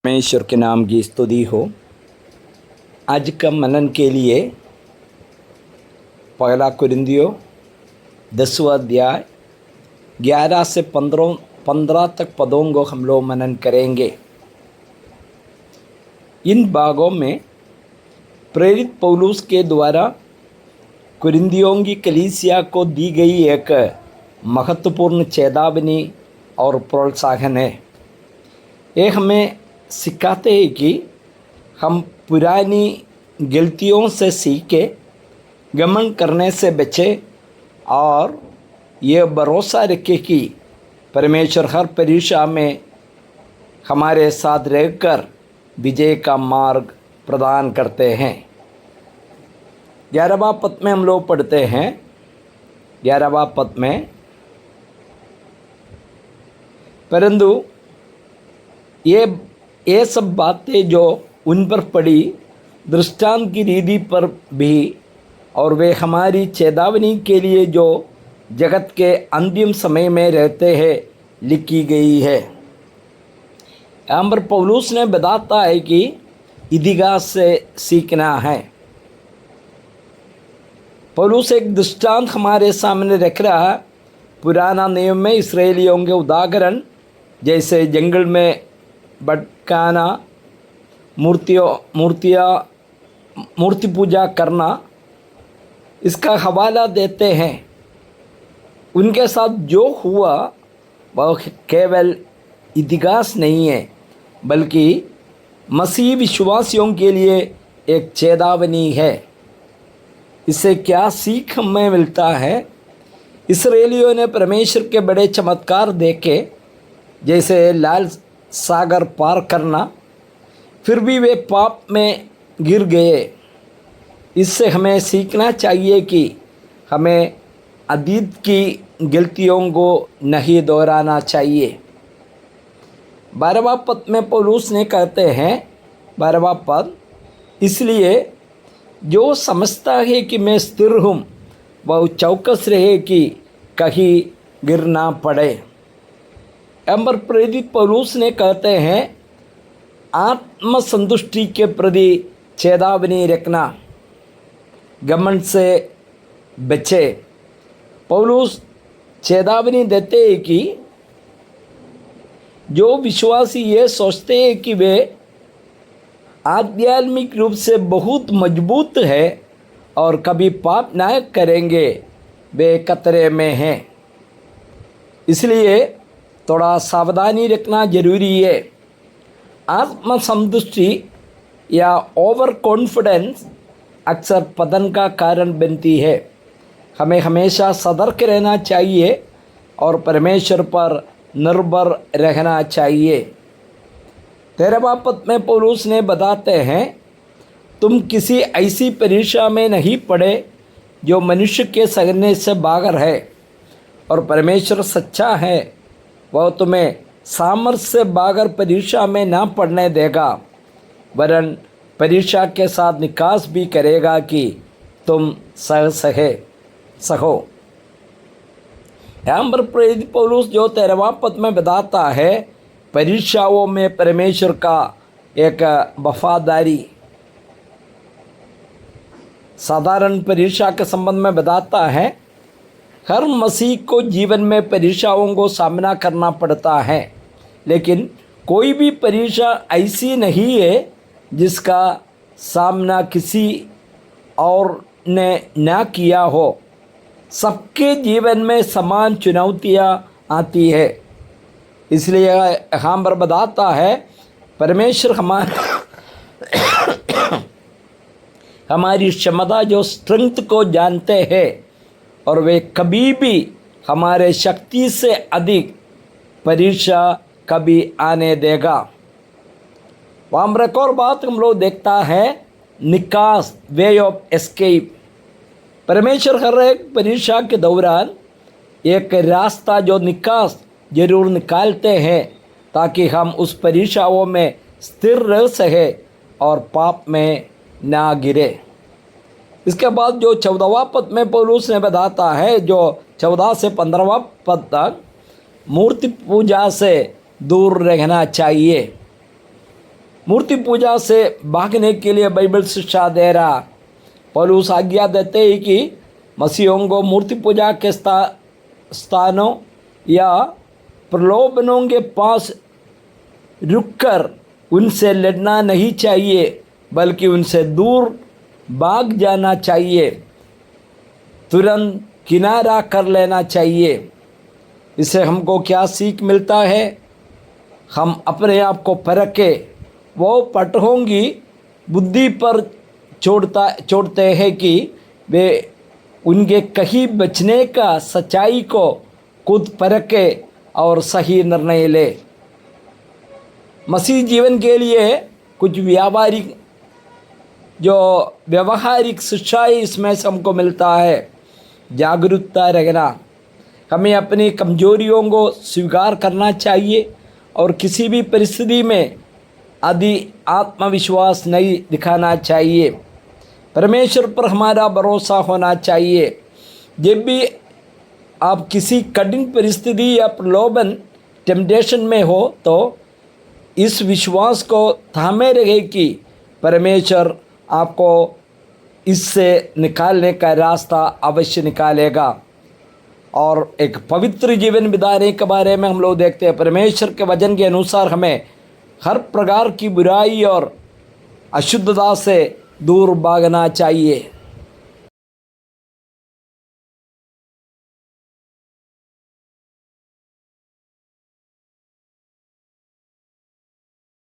परमेश्वर के नाम की स्तुति हो। आज का मनन के लिए पहला कुरिन्थियों 10वां अध्याय 11 से 15 तक पदों को हम लोग मनन करेंगे। इन भागों में प्रेरित पौलुस के द्वारा कुरिन्थियों की कलीसिया को दी गई एक महत्वपूर्ण चेतावनी और प्रोत्साहन है। ये हमें सिखाते हैं कि हम पुरानी गलतियों से सीखे गमन करने से बचें और ये भरोसा रखें कि परमेश्वर हर परीक्षा में हमारे साथ रहकर विजय का मार्ग प्रदान करते हैं। 11वां पद में हम लोग पढ़ते हैं। 11वां पद में, परंतु ये सब बातें जो उन पर पड़ी दृष्टांत की रीति पर भी और वे हमारी चेतावनी के लिए जो जगत के अंतिम समय में रहते हैं लिखी गई है। यहाँ पर पौलुस ने बताता है कि इतिहास से सीखना है। पौलुस एक दृष्टांत हमारे सामने रख रहा है। पुराना नियम में इस्राएलियों के उदाहरण जैसे जंगल में भटकाना, मूर्ति पूजा करना, इसका हवाला देते हैं। उनके साथ जो हुआ वह केवल इतिहास नहीं है बल्कि मसीह विश्वासियों के लिए एक चेतावनी है। इससे क्या सीख हमें मिलता है? इस्राएलियों ने परमेश्वर के बड़े चमत्कार देखे, जैसे लाल सागर पार करना, फिर भी वे पाप में गिर गए। इससे हमें सीखना चाहिए कि हमें अतीत की गलतियों को नहीं दोहराना चाहिए। 12वां पद में पौलुस ने कहते हैं, 12वां पद, इसलिए जो समझता है कि मैं स्थिर हूँ वह चौकस रहे कि कहीं गिर ना पड़े। अमर प्रेरित पौलुस ने कहते हैं, आत्मसंतुष्टि के प्रति चेतावनी रखना, घमंड से बचे। पौलुस चेतावनी देते हैं कि जो विश्वासी ये सोचते हैं कि वे आध्यात्मिक रूप से बहुत मजबूत है और कभी पाप ना करेंगे, वे खतरे में हैं। इसलिए थोड़ा सावधानी रखना जरूरी है। आत्मसंतुष्टि या ओवर कॉन्फिडेंस अक्सर पतन का कारण बनती है। हमें हमेशा सतर्क रहना चाहिए और परमेश्वर पर निर्भर रहना चाहिए। 13वां पद में पौलुस ने बताते हैं, तुम किसी ऐसी परीक्षा में नहीं पड़े जो मनुष्य के सहने से बाहर है, और परमेश्वर सच्चा है, वह तुम्हें सामर्थ्य से बाहर परीक्षा में ना पड़ने देगा, वरन परीक्षा के साथ निकास भी करेगा कि तुम सहो। यहाँ पर प्रेरित पौलुस जो 13वां पद में बताता है, परीक्षाओं में परमेश्वर का एक वफादारी, साधारण परीक्षा के संबंध में बताता है। हर मसीह को जीवन में परीक्षाओं को सामना करना पड़ता है, लेकिन कोई भी परीक्षा ऐसी नहीं है जिसका सामना किसी और ने ना किया हो। सबके जीवन में समान चुनौतियाँ आती है। इसलिए यहाँ पर बताता है, परमेश्वर हमारी क्षमता जो स्ट्रेंथ को जानते हैं और वे कभी भी हमारे शक्ति से अधिक परीक्षा कभी आने देगा। वहाँ पर एक और बात हम लोग देखता है, निकास, वे ऑफ एस्केप। परमेश्वर हर एक परीक्षा के दौरान एक रास्ता जो निकास जरूर निकालते हैं ताकि हम उस परीक्षाओं में स्थिर रह सके और पाप में ना गिरे। इसके बाद जो 14वां पद में पौलुस ने बताता है, जो 14 से 15वां पद तक, मूर्ति पूजा से दूर रहना चाहिए। मूर्ति पूजा से भागने के लिए बाइबल शिक्षा दे रहा। पौलुस आज्ञा देते हैं कि मसीहों को मूर्ति पूजा के स्थानों या प्रलोभनों के पास रुककर उनसे लड़ना नहीं चाहिए, बल्कि उनसे दूर भाग जाना चाहिए, तुरंत किनारा कर लेना चाहिए। इससे हमको क्या सीख मिलता है? हम अपने आप को परखें। वो पटहों की बुद्धि पर छोड़ते हैं कि वे उनके कहीं बचने का सच्चाई को खुद परखे और सही निर्णय ले। मसीह जीवन के लिए कुछ व्यवहारिक शिक्षाएँ इसमें से हमको मिलता है। जागरूकता रखना, हमें अपनी कमजोरियों को स्वीकार करना चाहिए और किसी भी परिस्थिति में आत्मविश्वास नहीं दिखाना चाहिए। परमेश्वर पर हमारा भरोसा होना चाहिए। जब भी आप किसी कठिन परिस्थिति या प्रलोभन टेम्पटेशन में हो तो इस विश्वास को थामे रहे कि परमेश्वर आपको इससे निकालने का रास्ता अवश्य निकालेगा। और एक पवित्र जीवन बिताने के बारे में हम लोग देखते हैं। परमेश्वर के वचन के अनुसार हमें हर प्रकार की बुराई और अशुद्धता से दूर भागना चाहिए।